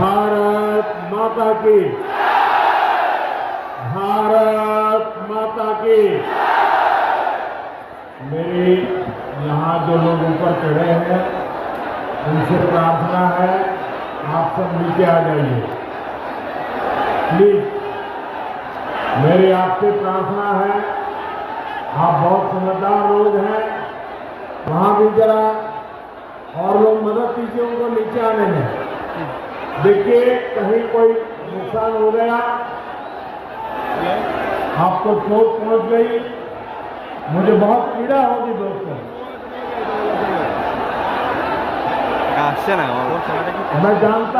भारत माता की, भारत माता की। मेरी यहाँ जो लोग ऊपर चढ़े हैं उनसे प्रार्थना है, आप सब नीचे आ जाइए प्लीज। मेरी आपसे प्रार्थना है, आप बहुत समझदार लोग हैं, वहां भी जरा और लोग मदद कीजिए उनको नीचे आने में। देखिए कहीं कोई नुकसान हो गया, आपको चोट पहुंच गई, मुझे बहुत पीड़ा होगी दोस्तों। मैं जानता